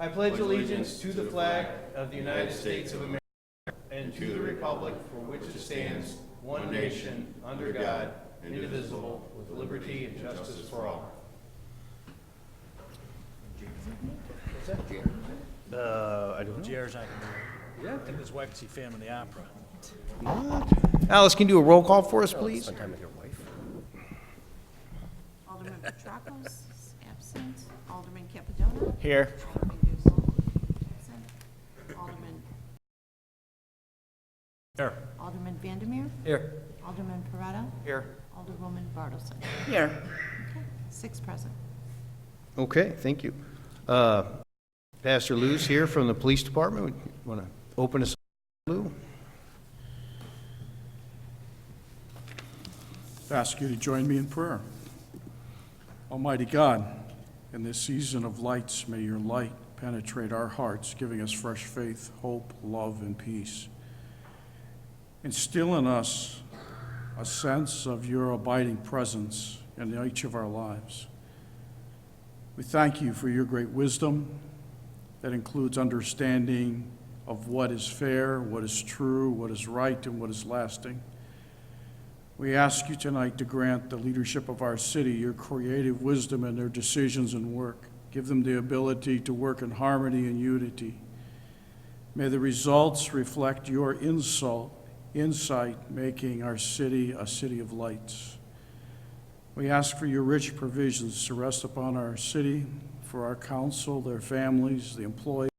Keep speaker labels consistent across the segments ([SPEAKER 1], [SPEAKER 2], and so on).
[SPEAKER 1] I pledge allegiance to the flag of the United States of America and to the republic for which it stands, one nation, under God, indivisible, with liberty and justice for all. I don't know.
[SPEAKER 2] Jared's not gonna do it. Him and his wife can see Family Opera.
[SPEAKER 1] Alice, can you do a roll call for us, please?
[SPEAKER 3] Sometime with your wife.
[SPEAKER 4] Alderman Petracos is absent. Alderman Capadona.
[SPEAKER 1] Here.
[SPEAKER 4] Alderman Guzzo, absent.
[SPEAKER 2] Here.
[SPEAKER 4] Alderman Vandermeer.
[SPEAKER 3] Here.
[SPEAKER 4] Alderman Perretta.
[SPEAKER 1] Here.
[SPEAKER 4] Alderwoman Bartleson.
[SPEAKER 3] Here.
[SPEAKER 4] Okay, 6 present.
[SPEAKER 1] Okay, thank you. Pastor Lou's here from the police department. Want to open us up, Lou?
[SPEAKER 5] Ask you to join me in prayer. Almighty God, in this season of lights, may your light penetrate our hearts, giving us fresh faith, hope, love, and peace. Instill in us a sense of your abiding presence in each of our lives. We thank you for your great wisdom that includes understanding of what is fair, what is true, what is right, and what is lasting. We ask you tonight to grant the leadership of our city your creative wisdom in their decisions and work. Give them the ability to work in harmony and unity. May the results reflect your insight, making our city a city of lights. We ask for your rich provisions to rest upon our city, for our council, their families, the employee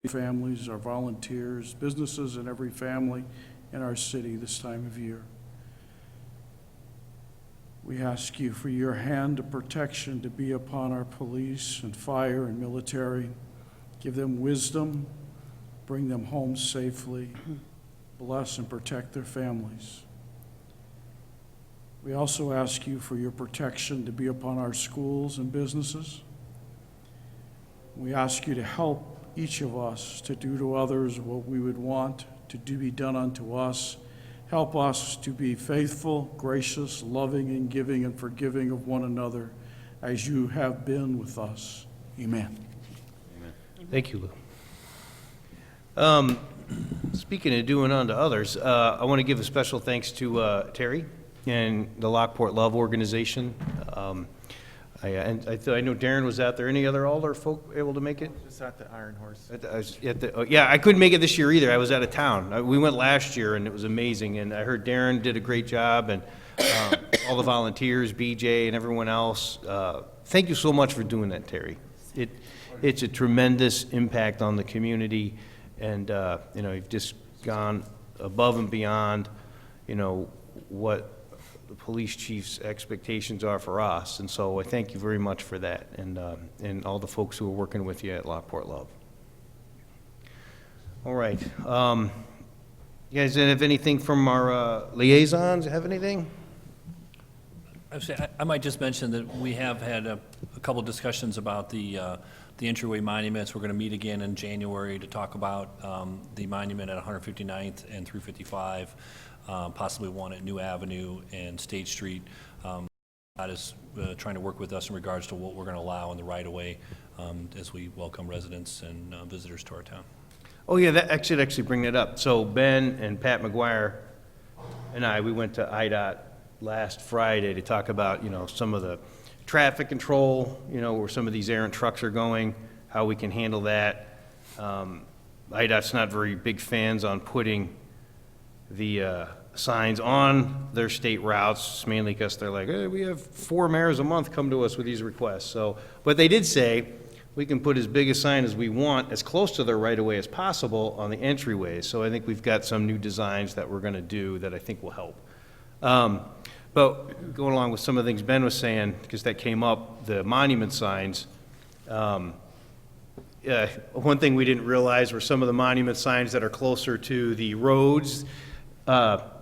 [SPEAKER 5] families, our volunteers, businesses, and every family in our city this time of year. We ask you for your hand of protection to be upon our police and fire and military. Give them wisdom, bring them home safely, bless and protect their families. We also ask you for your protection to be upon our schools and businesses. We ask you to help each of us to do to others what we would want to be done unto us. Help us to be faithful, gracious, loving, and giving and forgiving of one another as you have been with us. Amen.
[SPEAKER 1] Thank you, Lou. Speaking of doing unto others, I want to give a special thanks to Terry and the Lockport Love Organization. I know Darren was out there. Any other Alder folk able to make it?
[SPEAKER 3] Just at the Iron Horse.
[SPEAKER 1] Yeah, I couldn't make it this year either. I was out of town. We went last year, and it was amazing. And I heard Darren did a great job, and all the volunteers, BJ, and everyone else. Thank you so much for doing that, Terry. It's a tremendous impact on the community, and you've just gone above and beyond, what the police chief's expectations are for us, and so I thank you very much for that, and all the folks who are working with you at Lockport Love. All right, you guys have anything from our liaisons? Have anything?
[SPEAKER 2] I might just mention that we have had a couple discussions about the entryway monuments. We're going to meet again in January to talk about the monument at 159th and 355. Possibly one at New Avenue and State Street. That is trying to work with us in regards to what we're going to allow in the right-of-way as we welcome residents and visitors to our town.
[SPEAKER 1] Oh yeah, I should actually bring that up. So Ben and Pat McGuire and we went to IDOT last Friday to talk about, some of the traffic control, where some of these errant trucks are going, how we can handle that. IDOT's not very big fans on putting the signs on their state routes, mainly because they're like, hey, we have 4 mayors a month come to us with these requests. So, but they did say we can put as big a sign as we want, as close to their right-of-way as possible on the entryways. So I think we've got some new designs that we're going to do that I think will help. But going along with some of the things Ben was saying, because that came up, the monument signs, one thing we didn't realize were some of the monument signs that are closer to the roads,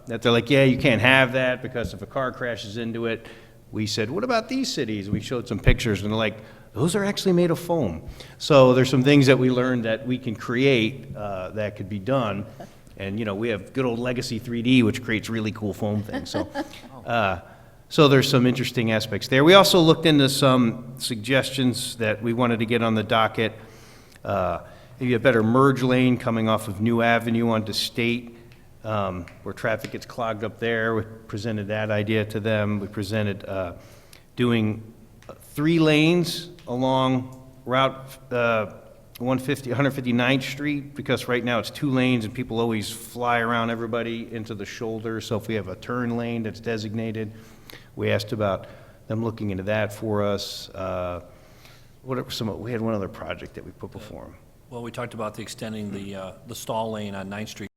[SPEAKER 1] that they're like, yeah, you can't have that because if a car crashes into it. We said, what about these cities? We showed some pictures, and they're like, those are actually made of foam. So there's some things that we learned that we can create that could be done. And, we have good old Legacy 3D, which creates really cool foam things. So, so there's some interesting aspects there. We also looked into some suggestions that we wanted to get on the docket maybe a better merge lane coming off of New Avenue onto State, where traffic gets clogged up there. We presented that idea to them. We presented doing 3 lanes along Route 159th Street, because right now it's 2 lanes and people always fly around everybody into the shoulder. So if we have a turn lane that's designated, we asked about them looking into that for us. We had one other project that we put before them.
[SPEAKER 2] Well, we talked about extending the stall lane on 9th Street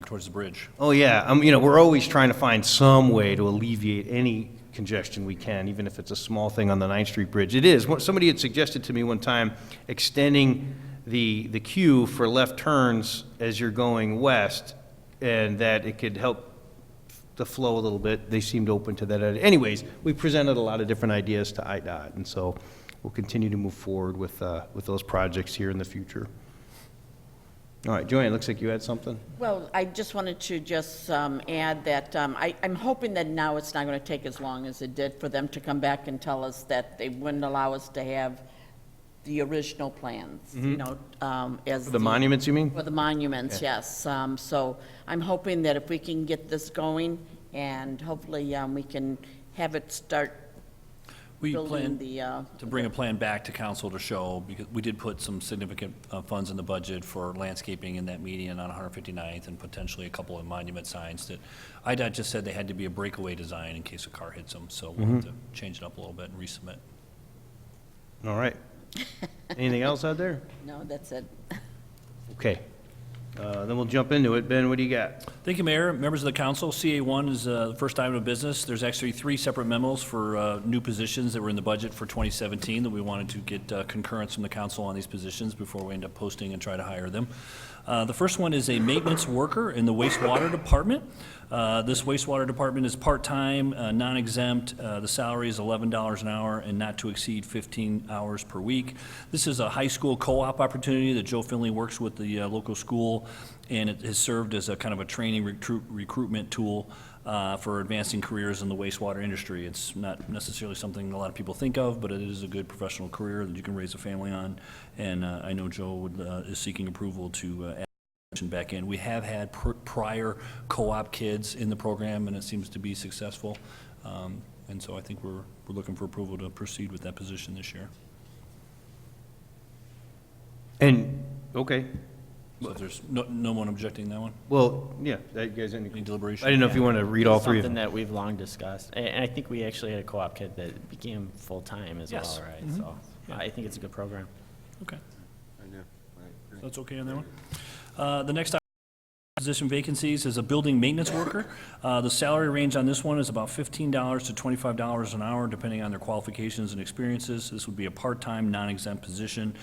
[SPEAKER 2] towards the bridge.
[SPEAKER 1] Oh, yeah, we're always trying to find some way to alleviate any congestion we can, even if it's a small thing on the 9th Street Bridge. It is. Somebody had suggested to me one time extending the queue for left turns as you're going west, and that it could help the flow a little bit. They seemed open to that. Anyways, we presented a lot of different ideas to IDOT, and so we'll continue to move forward with those projects here in the future. All right, Joanne, looks like you had something?
[SPEAKER 3] Well, I just wanted to just add that I'm hoping that now it's not going to take as long as it did for them to come back and tell us that they wouldn't allow us to have the original plans, as
[SPEAKER 1] The monuments, you mean?
[SPEAKER 3] For the monuments, yes. So I'm hoping that if we can get this going, and hopefully we can have it start
[SPEAKER 2] We
[SPEAKER 3] building
[SPEAKER 2] plan
[SPEAKER 3] the...
[SPEAKER 2] to bring a plan back to council to show, because we did put some significant funds in the budget for landscaping in that median on 159th and potentially a couple of monument signs that IDOT just said they had to be a breakaway design in case a car hits them. So we'll have to change it up a little bit and resubmit.
[SPEAKER 1] All right. Anything else out there?
[SPEAKER 3] No, that's it.
[SPEAKER 1] Okay. Then we'll jump into it. Ben, what do you got?
[SPEAKER 2] Thank you, Mayor. Members of the council, CA1 is the first item of business. There's actually 3 separate memos for new positions that were in the budget for 2017 that we wanted to get concurrence from the council on these positions before we end up posting and try to hire them. The first one is a maintenance worker in the wastewater department. This wastewater department is part-time, non-exempt. The salary is $11 an hour and not to exceed 15 hours per week. This is a high school co-op opportunity that Joe Finley works with the local school, and it has served as a kind of a training recruitment tool for advancing careers in the wastewater industry. It's not necessarily something a lot of people think of, but it is a good professional career that you can raise a family on. And I know Joe is seeking approval to add back in. We have had prior co-op kids in the program, and it seems to be successful. And so I think we're looking for approval to proceed with that position this year.
[SPEAKER 1] And, okay.
[SPEAKER 2] So if there's no one objecting that one?
[SPEAKER 1] Well, yeah, you guys, any
[SPEAKER 2] Any deliberation?
[SPEAKER 1] I didn't know if you want to read all 3 of
[SPEAKER 6] Something
[SPEAKER 1] them.
[SPEAKER 6] that we've long discussed. And I think we actually had a co-op kid that became full-time as
[SPEAKER 2] Yes.
[SPEAKER 6] well, right? So I think it's a good program.
[SPEAKER 2] Okay. That's okay on that one? The next position vacancies is a building maintenance worker. The salary range on this one is about $15 to $25 an hour, depending on their qualifications and experiences. This would be a part-time, non-exempt position.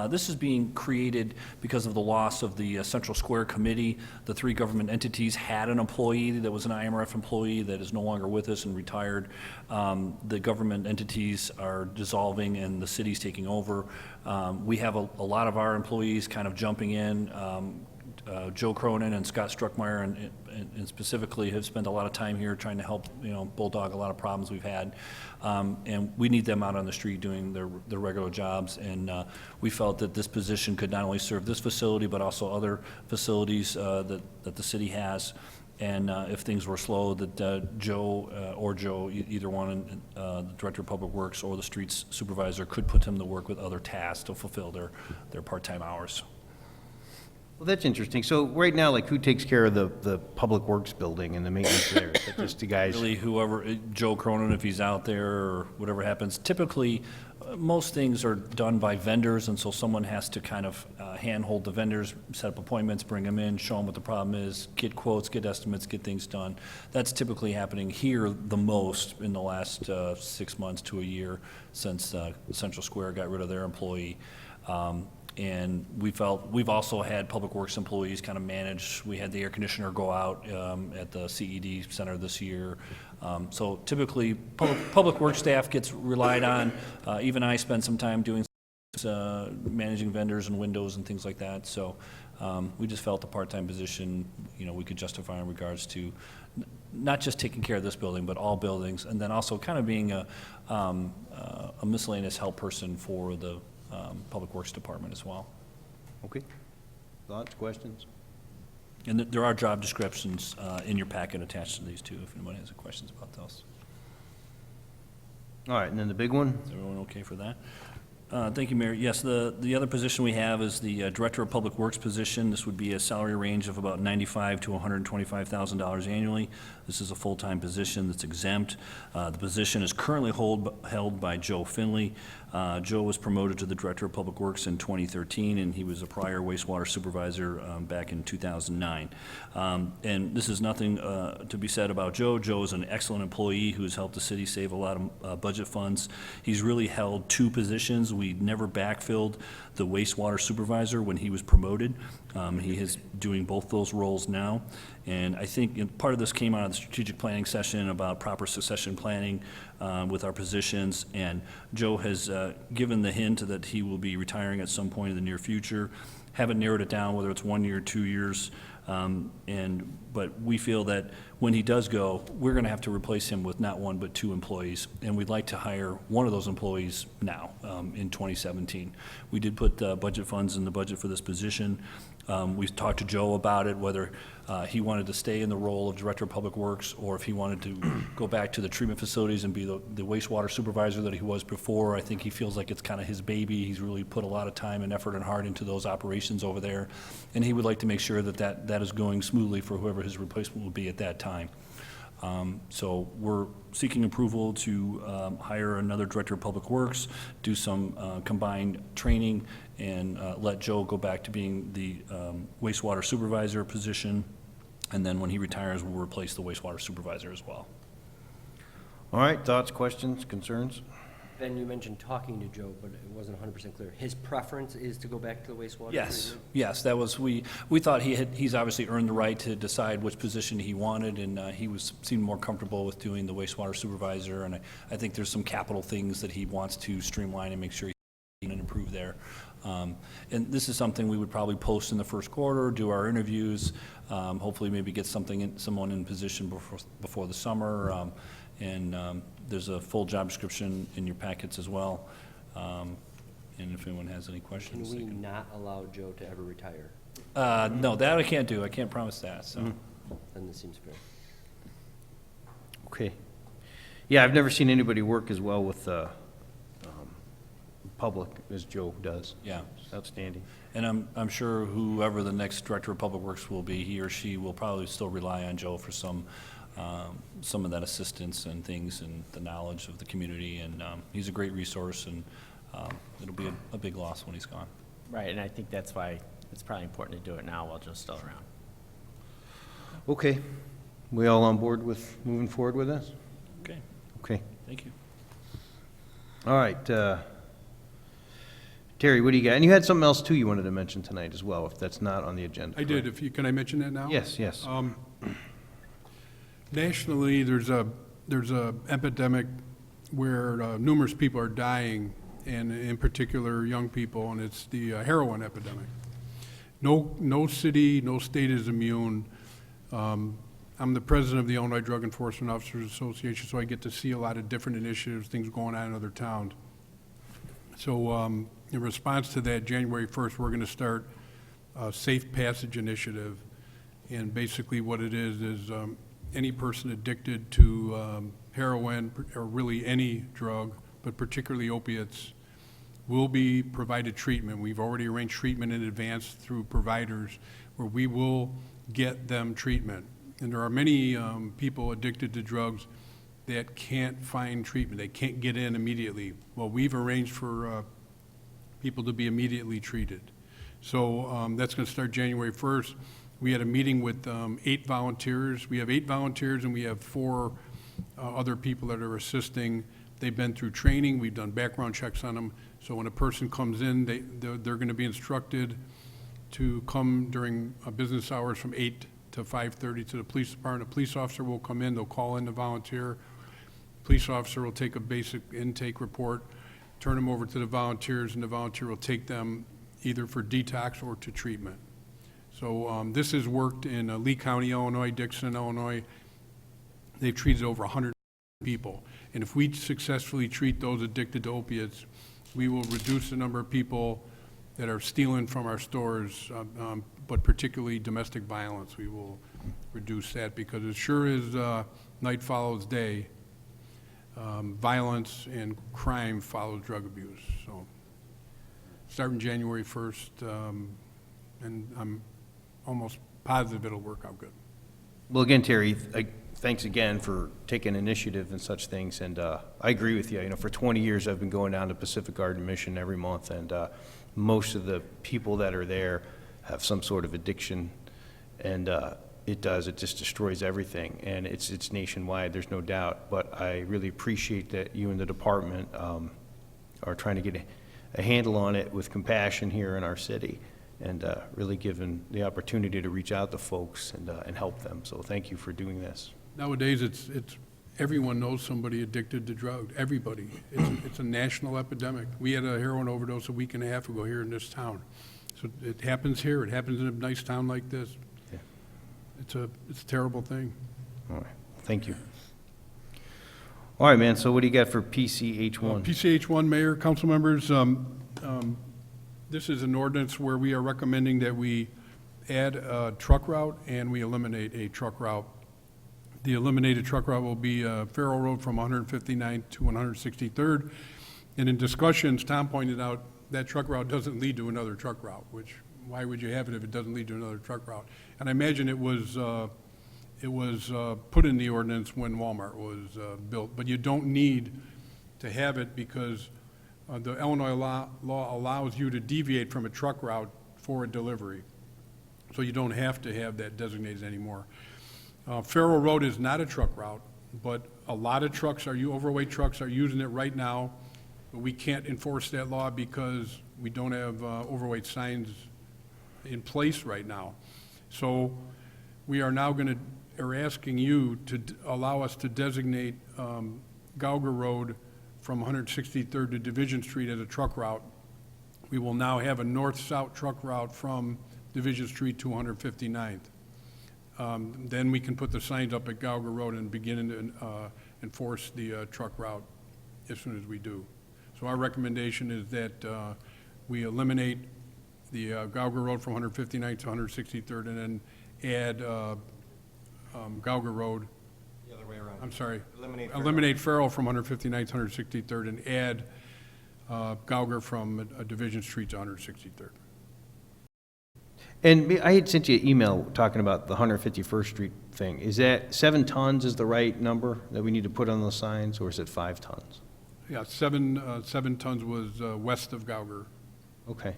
[SPEAKER 2] This is being created because of the loss of the Central Square Committee. The 3 government entities had an employee that was an IMRF employee that is no longer with us and retired. The government entities are dissolving and the city's taking over. We have a lot of our employees kind of jumping in. Joe Cronin and Scott Struckmeyer and specifically have spent a lot of time here trying to help, bulldog a lot of problems we've had. And we need them out on the street doing their regular jobs. And we felt that this position could not only serve this facility, but also other facilities that the city has. And if things were slow, that Joe, either one, the Director of Public Works or the streets supervisor could put them to work with other tasks to fulfill their part-time hours.
[SPEAKER 1] Well, that's interesting. So right now, like, who takes care of the Public Works building and the maintenance there? Is that just the guys?
[SPEAKER 2] Really, whoever, Joe Cronin, if he's out there or whatever happens. Typically, most things are done by vendors, and so someone has to kind of handhold the vendors, set up appointments, bring them in, show them what the problem is, get quotes, get estimates, get things done. That's typically happening here the most in the last 6 months to a year since Central Square got rid of their employee. And we've also had Public Works employees kind of manage. We had the air conditioner go out at the CED Center this year. So typically, public Works staff gets relied on. Even I spend some time doing managing vendors and windows and things like that. So we just felt the part-time position, we could justify in regards to not just taking care of this building, but all buildings, and then also kind of being a miscellaneous help person for the Public Works Department as well.
[SPEAKER 1] Okay. Thoughts, questions?
[SPEAKER 2] And there are job descriptions in your packet attached to these too, if anyone has any questions about those.
[SPEAKER 1] All right, and then the big one?
[SPEAKER 2] Is everyone okay for that? Thank you, Mayor. Yes, the other position we have is the Director of Public Works position. This would be a salary range of about $95,000 to $125,000 annually. This is a full-time position that's exempt. The position is currently held by Joe Finley. Joe was promoted to the Director of Public Works in 2013, and he was a prior wastewater supervisor back in 2009. And this is nothing to be said about Joe. Joe is an excellent employee who's helped the city save a lot of budget funds. He's really held two positions. We never backfilled the wastewater supervisor when he was promoted. He is doing both those roles now. And I think part of this came out of the strategic planning session about proper succession planning with our positions. And Joe has given the hint that he will be retiring at some point in the near future. Haven't narrowed it down whether it's 1 year, 2 years. But we feel that when he does go, we're going to have to replace him with not one but two employees, and we'd like to hire one of those employees now in 2017. We did put budget funds in the budget for this position. We've talked to Joe about it, whether he wanted to stay in the role of Director of Public Works or if he wanted to go back to the treatment facilities and be the wastewater supervisor that he was before. I think he feels like it's kind of his baby. He's really put a lot of time and effort and heart into those operations over there, and he would like to make sure that is going smoothly for whoever his replacement will be at that time. So we're seeking approval to hire another Director of Public Works, do some combined training, and let Joe go back to being the wastewater supervisor position. And then when he retires, we'll replace the wastewater supervisor as well.
[SPEAKER 1] All right, thoughts, questions, concerns?
[SPEAKER 7] Ben, you mentioned talking to Joe, but it wasn't 100% clear. His preference is to go back to the wastewater
[SPEAKER 2] Yes,
[SPEAKER 7] treatment?
[SPEAKER 2] yes, that was, we thought he's obviously earned the right to decide which position he wanted, and he seemed more comfortable with doing the wastewater supervisor, and I think there's some capital things that he wants to streamline and make sure he can improve there. And this is something we would probably post in the first quarter, do our interviews, hopefully maybe get someone in position before the summer, and there's a full job description in your packets as well. And if anyone has any questions.
[SPEAKER 7] Can we not allow Joe to ever retire?
[SPEAKER 2] No, that I can't do. I can't promise that, so.
[SPEAKER 7] Then this seems fair.
[SPEAKER 1] Okay. Yeah, I've never seen anybody work as well with public as Joe does.
[SPEAKER 2] Yeah.
[SPEAKER 1] It's outstanding.
[SPEAKER 2] And I'm sure whoever the next Director of Public Works will be, he or she will probably still rely on Joe for some of that assistance and things and the knowledge of the community. And he's a great resource, and it'll be a big loss when he's gone.
[SPEAKER 6] Right, and I think that's why it's probably important to do it now while Joe's still around.
[SPEAKER 1] Okay. We all on board with moving forward with this?
[SPEAKER 2] Okay,
[SPEAKER 1] Okay.
[SPEAKER 2] thank you.
[SPEAKER 1] All right. Terry, what do you got? And you had something else too you wanted to mention tonight as well, if that's not on the agenda.
[SPEAKER 8] I did. Can I mention that now?
[SPEAKER 1] Yes, yes.
[SPEAKER 8] Nationally, there's a epidemic where numerous people are dying, and in particular, young people, and it's the heroin epidemic. No city, no state is immune. I'm the president of the Illinois Drug Enforcement Officers Association, so I get to see a lot of different initiatives, things going on in other towns. So in response to that, January 1st, we're going to start a Safe Passage Initiative. And basically what it is any person addicted to heroin, or really any drug, but particularly opiates, will be provided treatment. We've already arranged treatment in advance through providers where we will get them treatment. And there are many people addicted to drugs that can't find treatment. They can't get in immediately. Well, we've arranged for people to be immediately treated. So that's going to start January 1st. We had a meeting with 8 volunteers. We have 8 volunteers, and we have 4 other people that are assisting. They've been through training. We've done background checks on them. So when a person comes in, they're going to be instructed to come during business hours from 8 to 5:30 to the police department. A police officer will come in. They'll call in the volunteer. Police officer will take a basic intake report, turn them over to the volunteers, and the volunteer will take them either for detox or to treatment. So this has worked in Lee County, Illinois, Dixon, Illinois. They've treated over 100 people. And if we successfully treat those addicted to opiates, we will reduce the number of people that are stealing from our stores, but particularly domestic violence. We will reduce that because as sure as night follows day, violence and crime follows drug abuse. So starting January 1st, and I'm almost positive it'll work out good.
[SPEAKER 1] Well, again, Terry, thanks again for taking initiative and such things, and I agree with you. You know, for 20 years, I've been going down to Pacific Garden Mission every month, and most of the people that are there have some sort of addiction, and it just destroys everything, and it's nationwide, there's no doubt, but I really appreciate that you and the department are trying to get a handle on it with compassion here in our city, and really given the opportunity to reach out to folks and help them. So thank you for doing this.
[SPEAKER 8] Nowadays, it's everyone knows somebody addicted to drugs. Everybody. It's a national epidemic. We had a heroin overdose a week and a half ago here in this town. So it happens here. It happens in a nice town like this.
[SPEAKER 1] Yeah.
[SPEAKER 8] It's a terrible thing.
[SPEAKER 1] All right, thank you. All right, man, so what do you got for PCH1?
[SPEAKER 8] PCH1, Mayor, council members, this is an ordinance where we are recommending that we add a truck route and we eliminate a truck route. The eliminated truck route will be Farrell Road from 159th to 163rd. And in discussions, Tom pointed out that truck route doesn't lead to another truck route, which, why would you have it if it doesn't lead to another truck route? And I imagine it was put in the ordinance when Walmart was built, but you don't need to have it because the Illinois law allows you to deviate from a truck route for a delivery. So you don't have to have that designated anymore. Farrell Road is not a truck route, but a lot of trucks overweight trucks are using it right now, but we can't enforce that law because we don't have overweight signs in place right now. So we are now are asking you to allow us to designate Gauger Road from 163rd to Division Street as a truck route. We will now have a north-south truck route from Division Street to 159th. Then we can put the signs up at Gauger Road and begin to enforce the truck route as soon as we do. So our recommendation is that we eliminate the Gauger Road from 159th to 163rd and then add Gauger Road.
[SPEAKER 9] The other way around.
[SPEAKER 8] I'm sorry.
[SPEAKER 9] Eliminate
[SPEAKER 8] Farrell from 159th to 163rd and add Gauger from Division Street to 163rd.
[SPEAKER 1] And I had sent you an email talking about the 151st Street thing. Is that 7 tons is the right number that we need to put on those signs, or is it 5 tons?
[SPEAKER 8] Yeah, 7 tons was west of Gauger.
[SPEAKER 1] Okay,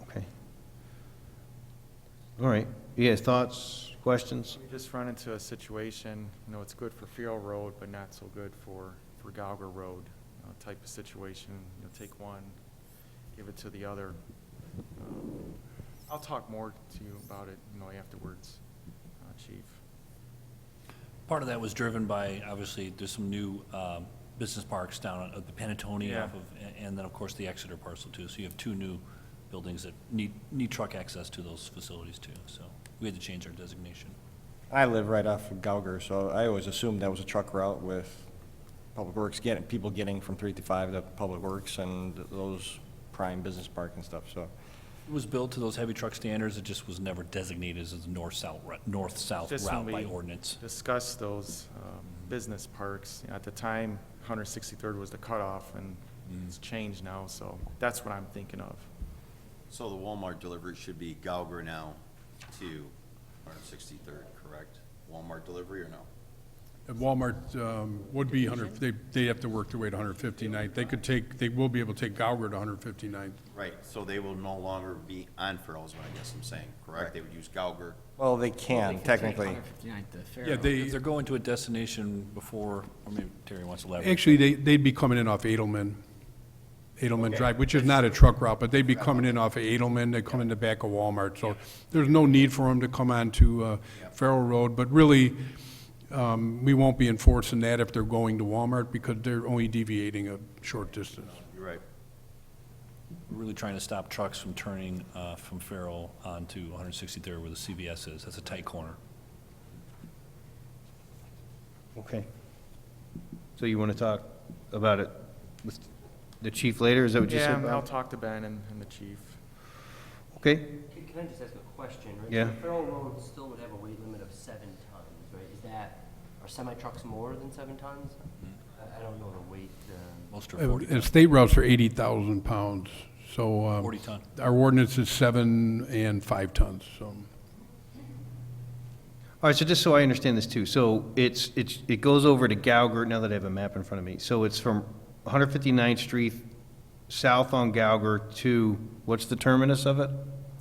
[SPEAKER 1] okay. All right, you guys thoughts, questions?
[SPEAKER 10] We just run into a situation, it's good for Farrell Road, but not so good for Gauger Road, type of situation. Take one, give it to the other. I'll talk more to you about it, afterwards, Chief.
[SPEAKER 2] Part of that was driven by, obviously, there's some new business parks down at the Panattoni
[SPEAKER 10] Yeah.
[SPEAKER 2] and then, of course, the Exeter parcel, too. So you have 2 new buildings that need truck access to those facilities, too. So we had to change our designation.
[SPEAKER 9] I live right off of Gauger, so I always assumed that was a truck route with Public Works, people getting from 355 to Public Works and those prime business park and stuff, so.
[SPEAKER 2] It was built to those heavy truck standards. It just was never designated as a north-south
[SPEAKER 10] Just when
[SPEAKER 2] route by
[SPEAKER 10] we
[SPEAKER 2] ordinance.
[SPEAKER 10] discuss those business parks, at the time, 163rd was the cutoff, and it's changed now, so that's what I'm thinking of.
[SPEAKER 11] So the Walmart delivery should be Gauger now to 163rd, correct? Walmart delivery or no?
[SPEAKER 8] At Walmart would be 100, they have to work their way to 159th. They will be able to take Gauger to 159th.
[SPEAKER 11] Right, so they will no longer be on Farrell's, what I guess I'm saying, correct? They would use Gauger.
[SPEAKER 9] Well, they can, technically.
[SPEAKER 6] 159th to Farrell.
[SPEAKER 8] Yeah,
[SPEAKER 2] If they're going to a destination before, or maybe Terry wants to elaborate.
[SPEAKER 8] Actually, they'd be coming in off Edelman Drive, which is not a truck route, but they'd be coming in off of Edelman, they come in the back of Walmart. So there's no need for them to come on to Farrell Road, but really, we won't be enforcing that if they're going to Walmart because they're only deviating a short distance.
[SPEAKER 11] You're right.
[SPEAKER 2] We're really trying to stop trucks from turning from Farrell onto 163rd where the CVS is. That's a tight corner.
[SPEAKER 1] Okay. So you want to talk about it with the chief later, is that what you said?
[SPEAKER 10] Yeah, I'll
[SPEAKER 1] Bob?
[SPEAKER 10] talk to Ben and the chief.
[SPEAKER 1] Okay,
[SPEAKER 7] Can I just ask a question? Right?
[SPEAKER 1] Yeah.
[SPEAKER 7] So Farrell Road still would have a weight limit of 7 tons, right? Is that, are semi-trucks more than 7 tons? I don't know the weight.
[SPEAKER 2] Most are 40
[SPEAKER 8] And
[SPEAKER 2] ton.
[SPEAKER 8] state routes are 80,000 pounds, so
[SPEAKER 2] 40 ton.
[SPEAKER 8] our ordinance is 7 and 5 tons, so.
[SPEAKER 1] all right, so just so I understand this too, so it goes over to Gauger, now that I have a map in front of me, so it's from 159th Street, south on Gauger to, what's the terminus of it?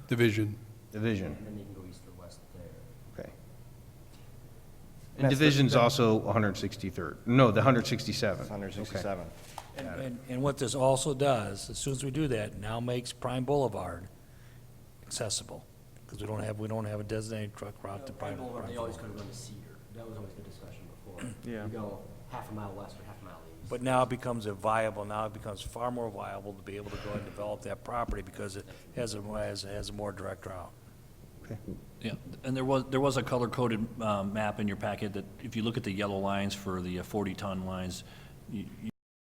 [SPEAKER 8] Division.
[SPEAKER 1] Division,
[SPEAKER 7] And then you can go east or west there.
[SPEAKER 1] okay. And Division's also 163rd, no, the 167th.
[SPEAKER 9] It's 167.
[SPEAKER 12] And what this also does, as soon as we do that, now makes Prime Boulevard accessible, because we don't have a designated truck route to Prime Boulevard.
[SPEAKER 7] They always could have run to Cedar. That was always the discussion before.
[SPEAKER 10] Yeah.
[SPEAKER 7] You go half a mile west or half a mile east.
[SPEAKER 12] But now it becomes now it becomes far more viable to be able to go and develop that property, because it has a more direct route.
[SPEAKER 2] Yeah, and there was a color-coded map in your packet that, if you look at the yellow lines for the 40-ton lines, you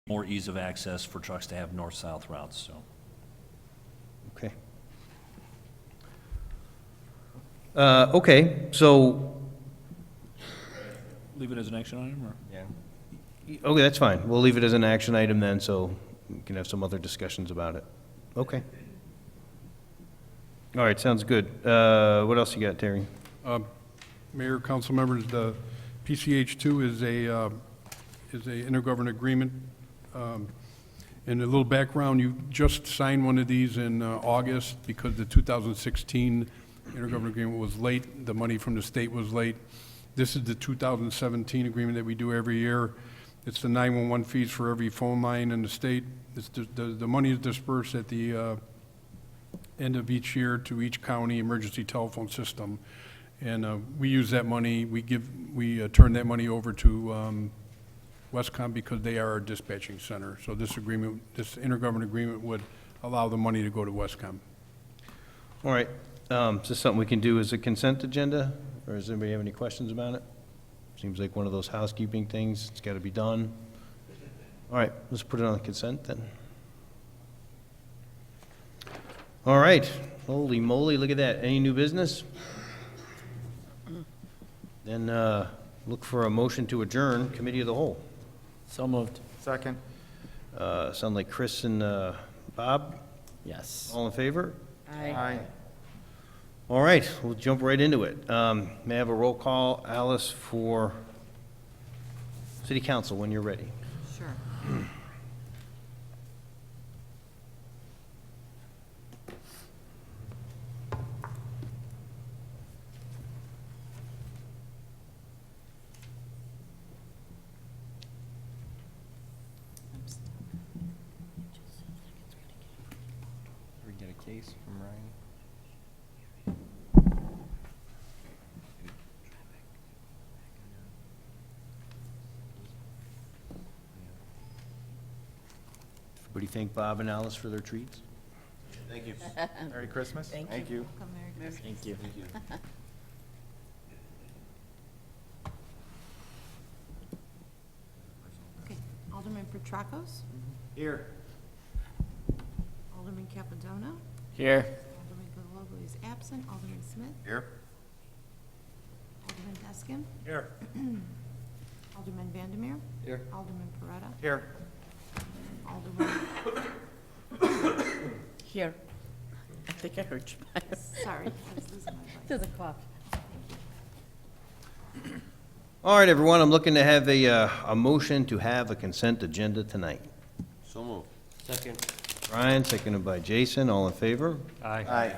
[SPEAKER 2] more ease of access for trucks to have north-south routes, so.
[SPEAKER 1] Okay. Okay, so,
[SPEAKER 2] Leave it as an action item, or?
[SPEAKER 9] Yeah.
[SPEAKER 1] okay, that's fine. We'll leave it as an action item then, so we can have some other discussions about it. Okay. All right, sounds good. What else you got, Terry?
[SPEAKER 8] Mayor, council members, the PCH2 is a intergovernmental agreement. And a little background, you just signed one of these in August because the 2016 intergovernmental agreement was late. The money from the state was late. This is the 2017 agreement that we do every year. It's the 911 fees for every phone line in the state. The money is dispersed at the end of each year to each county emergency telephone system. And we use that money, we turn that money over to Westcom because they are our dispatching center. So this intergovernmental agreement would allow the money to go to Westcom.
[SPEAKER 1] All right, is this something we can do as a consent agenda, or does anybody have any questions about it? Seems like one of those housekeeping things, it's got to be done. All right, let's put it on the consent then. All right, holy moly, look at that. Any new business? Then look for a motion to adjourn Committee of the Whole.
[SPEAKER 6] So moved.
[SPEAKER 10] Second?
[SPEAKER 1] Sound like Chris and Bob?
[SPEAKER 6] Yes.
[SPEAKER 1] All in favor?
[SPEAKER 10] Aye.
[SPEAKER 1] All right, we'll jump right into it. May I have a roll call, Alice, for City Council when you're ready?
[SPEAKER 4] Sure.
[SPEAKER 9] We get a case from Ryan.
[SPEAKER 1] Everybody thank Bob and Alice for their treats?
[SPEAKER 11] Thank you.
[SPEAKER 10] Merry Christmas?
[SPEAKER 9] Thank you.
[SPEAKER 4] Welcome, Merry Christmas.
[SPEAKER 6] Thank you.
[SPEAKER 4] Okay, Alderman Petracos,
[SPEAKER 9] Here.
[SPEAKER 4] Alderman Capadona,
[SPEAKER 6] Here.
[SPEAKER 4] Alderman Villalobos is absent, Alderman Smith,
[SPEAKER 11] Here?
[SPEAKER 4] Alderman Deskin,
[SPEAKER 12] Here.
[SPEAKER 4] Alderman Vandermeer,
[SPEAKER 7] Here.
[SPEAKER 4] Alderman Peretta,
[SPEAKER 10] Here.
[SPEAKER 4] Alderman,
[SPEAKER 3] Here. I think I heard you.
[SPEAKER 4] sorry, I was losing my voice.
[SPEAKER 3] There's a cough.
[SPEAKER 1] All right, everyone, I'm looking to have a motion to have a consent agenda tonight.
[SPEAKER 11] So moved.
[SPEAKER 7] Second.
[SPEAKER 1] Brian, seconded by Jason, all in favor?
[SPEAKER 9] Aye.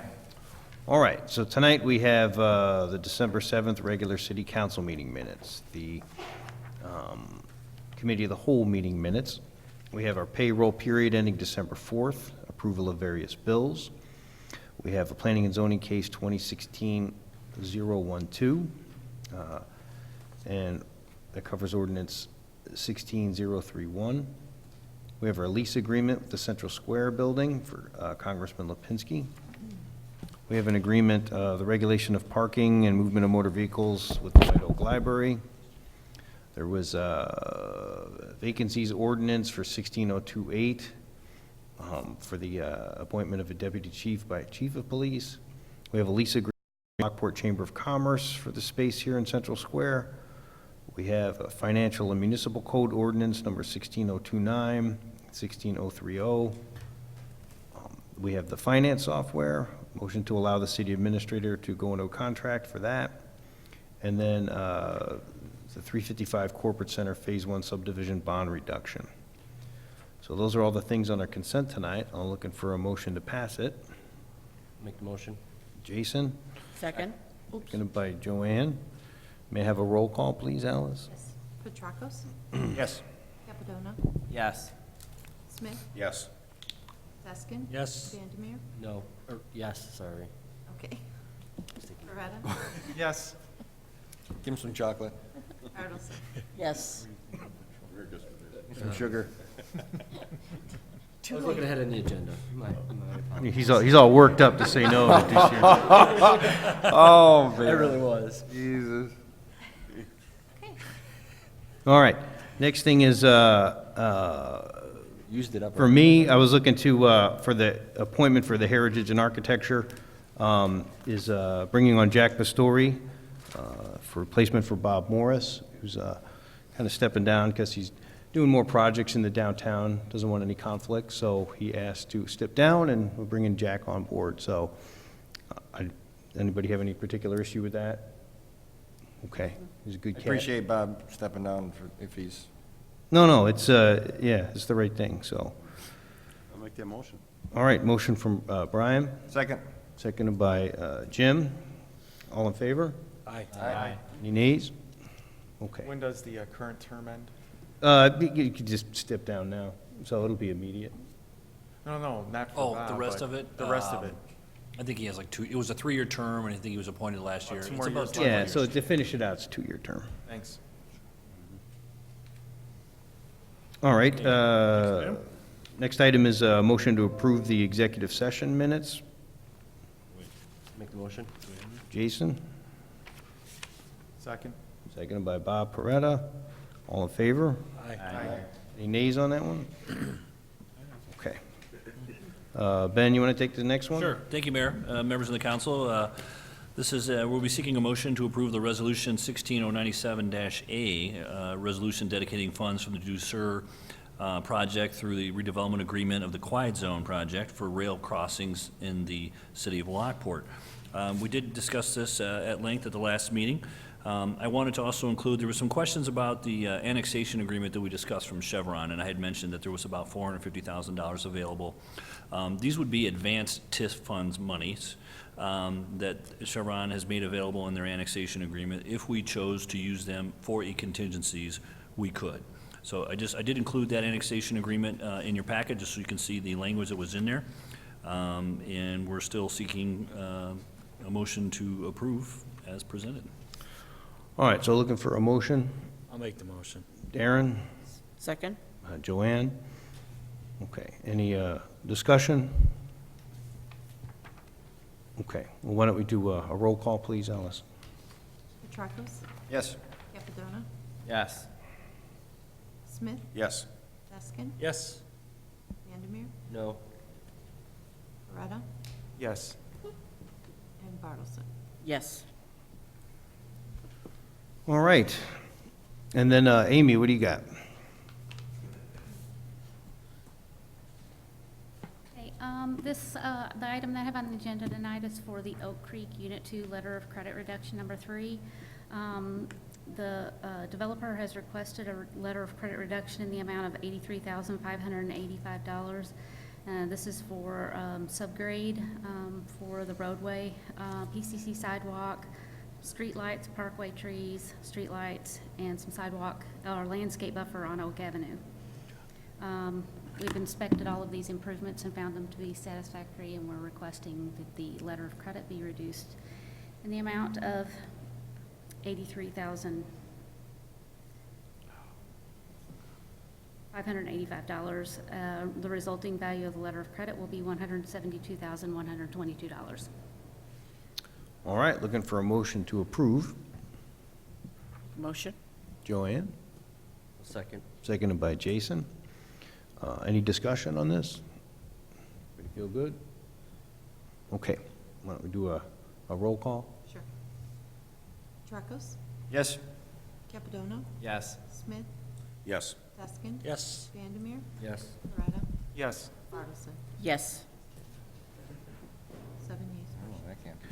[SPEAKER 1] All right, so tonight we have the December 7th regular city council meeting minutes, the committee of the whole meeting minutes. We have our payroll period ending December 4th, approval of various bills. We have a planning and zoning case 2016-012, and that covers ordinance 16031. We have our lease agreement with the Central Square Building for Congressman Lipinski. We have an agreement, the regulation of parking and movement of motor vehicles with the White Oak Library. There was vacancies ordinance for 16028, for the appointment of a deputy chief by chief of police. We have a lease agreement with Lockport Chamber of Commerce for the space here in Central Square. We have a financial and municipal code ordinance number 16029, 16030. We have the finance software, motion to allow the city administrator to go into a contract for that. And then the 355 Corporate Center Phase 1 subdivision bond reduction. So those are all the things on our consent tonight. I'm looking for a motion to pass it.
[SPEAKER 7] Make the motion.
[SPEAKER 1] Jason,
[SPEAKER 3] Second? Oops.
[SPEAKER 1] seconded by Joanne. May I have a roll call, please, Alice?
[SPEAKER 4] Yes. Petracos?
[SPEAKER 9] Yes.
[SPEAKER 4] Capadona?
[SPEAKER 7] Yes.
[SPEAKER 4] Smith?
[SPEAKER 11] Yes.
[SPEAKER 4] Deskin?
[SPEAKER 12] Yes.
[SPEAKER 4] Vandermeer?
[SPEAKER 7] No, or, yes, sorry.
[SPEAKER 4] Okay. Beretta?
[SPEAKER 10] Yes.
[SPEAKER 9] Give him some chocolate,
[SPEAKER 4] Bartleson?
[SPEAKER 3] Yes.
[SPEAKER 9] some sugar.
[SPEAKER 7] I was looking ahead in the agenda.
[SPEAKER 1] He's all worked up to say no to this year.
[SPEAKER 9] Oh,
[SPEAKER 7] I really was.
[SPEAKER 9] Jesus.
[SPEAKER 1] All right, next thing is,
[SPEAKER 7] Used it up.
[SPEAKER 1] for me, I was looking to, for the appointment for the Heritage and Architecture, is bringing on Jack Pastori for replacement for Bob Morris, who's kind of stepping down because he's doing more projects in the downtown, doesn't want any conflict, so he asked to step down, and we're bringing Jack on board. So, anybody have any particular issue with that? Okay, he's a good
[SPEAKER 9] I
[SPEAKER 1] cat.
[SPEAKER 9] appreciate Bob stepping down if he's,
[SPEAKER 1] No, it's, yeah, it's the right thing, so.
[SPEAKER 11] I'll make that motion.
[SPEAKER 1] All right, motion from Brian,
[SPEAKER 9] second.
[SPEAKER 1] seconded by Jim. All in favor?
[SPEAKER 12] Aye.
[SPEAKER 1] Any nays? Okay.
[SPEAKER 10] When does the current term end?
[SPEAKER 1] You could just step down now, so it'll be immediate.
[SPEAKER 10] No, not for
[SPEAKER 2] Oh,
[SPEAKER 10] Bob,
[SPEAKER 2] the rest
[SPEAKER 10] but
[SPEAKER 2] of it?
[SPEAKER 10] The rest of it.
[SPEAKER 2] I think he has like it was a 3-year term, and I think he was appointed last year.
[SPEAKER 10] Two
[SPEAKER 2] It's
[SPEAKER 10] more
[SPEAKER 2] about
[SPEAKER 10] years
[SPEAKER 2] 2
[SPEAKER 10] left.
[SPEAKER 1] Yeah,
[SPEAKER 2] years.
[SPEAKER 1] so to finish it out, it's a 2-year term.
[SPEAKER 10] Thanks.
[SPEAKER 1] All right, next item is a motion to approve the executive session minutes.
[SPEAKER 7] Make the motion.
[SPEAKER 1] Jason,
[SPEAKER 10] Second?
[SPEAKER 1] seconded by Bob Peretta. All in favor?
[SPEAKER 12] Aye.
[SPEAKER 1] Any nays on that one? Okay. Ben, you want to take the next one?
[SPEAKER 2] Sure. Thank you, Mayor. Members of the council, this is, we'll be seeking a motion to approve the Resolution 16097-A, resolution dedicating funds from the Douceur project through the redevelopment agreement of the Quiet Zone project for rail crossings in the city of Lockport. We did discuss this at length at the last meeting. I wanted to also include, there were some questions about the annexation agreement that we discussed from Chevron, and I had mentioned that there was about $450,000 available. These would be advanced TIF funds monies that Chevron has made available in their annexation agreement. If we chose to use them for contingencies, we could. So I did include that annexation agreement in your packet, just so you can see the language that was in there. And we're still seeking a motion to approve as presented.
[SPEAKER 1] All right, so looking for a motion.
[SPEAKER 12] I'll make the motion.
[SPEAKER 1] Darren,
[SPEAKER 3] Second?
[SPEAKER 1] Joanne. Okay, any discussion? Okay, well, why don't we do a roll call, please, Alice?
[SPEAKER 4] Petracos?
[SPEAKER 9] Yes.
[SPEAKER 4] Capadona?
[SPEAKER 7] Yes.
[SPEAKER 4] Smith?
[SPEAKER 11] Yes.
[SPEAKER 4] Deskin?
[SPEAKER 12] Yes.
[SPEAKER 4] Vandermeer?
[SPEAKER 7] No.
[SPEAKER 4] Beretta?
[SPEAKER 10] Yes.
[SPEAKER 4] And Bartleson?
[SPEAKER 3] Yes.
[SPEAKER 1] All right. And then, Amy, what do you got?
[SPEAKER 13] Okay, the item that I have on the agenda tonight is for the Oak Creek Unit 2 Letter of Credit Reduction Number 3. The developer has requested a letter of credit reduction in the amount of $83,585. This is for subgrade for the roadway, PCC sidewalk, streetlights, parkway trees, streetlights, and some sidewalk or landscape buffer on Oak Avenue. We've inspected all of these improvements and found them to be satisfactory, and we're requesting that the letter of credit be reduced in the amount of $83,585. The resulting value of the letter of credit will be $172,122.
[SPEAKER 1] All right, looking for a motion to approve.
[SPEAKER 3] Motion?
[SPEAKER 1] Joanne,
[SPEAKER 7] Second.
[SPEAKER 1] seconded by Jason. Any discussion on this? Feel good? Okay, why don't we do a roll call?
[SPEAKER 4] Sure. Tracos,
[SPEAKER 9] Yes?
[SPEAKER 4] Capidono,
[SPEAKER 9] Yes.
[SPEAKER 4] Smith,
[SPEAKER 11] Yes.
[SPEAKER 4] Feskin,
[SPEAKER 12] Yes.
[SPEAKER 4] Vandermeer,
[SPEAKER 9] Yes.
[SPEAKER 4] Loretta,
[SPEAKER 10] Yes.
[SPEAKER 4] Bartleson.
[SPEAKER 3] Yes.
[SPEAKER 4] 7 yeas.
[SPEAKER 9] Oh, that can't be.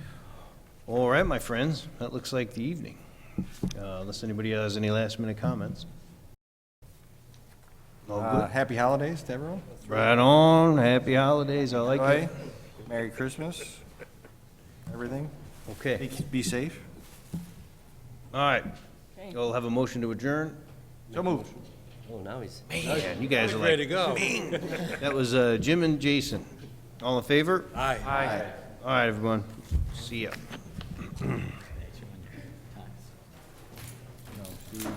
[SPEAKER 1] All right, my friends, that looks like the evening. Unless anybody has any last-minute comments. All good?
[SPEAKER 9] Happy holidays to everyone.
[SPEAKER 1] Right on, happy holidays, I like it.
[SPEAKER 9] Merry Christmas. Everything.
[SPEAKER 1] Okay,
[SPEAKER 9] Be safe.
[SPEAKER 1] all right.
[SPEAKER 3] Okay.
[SPEAKER 1] We'll have a motion to adjourn.
[SPEAKER 9] So moved.
[SPEAKER 7] Oh, now he's.
[SPEAKER 1] Man, you guys are like,
[SPEAKER 12] Ready to go.
[SPEAKER 1] that was Jim and Jason. All in favor?
[SPEAKER 12] Aye.
[SPEAKER 10] Aye.
[SPEAKER 1] All right, everyone, see ya.
[SPEAKER 9] No, Steve.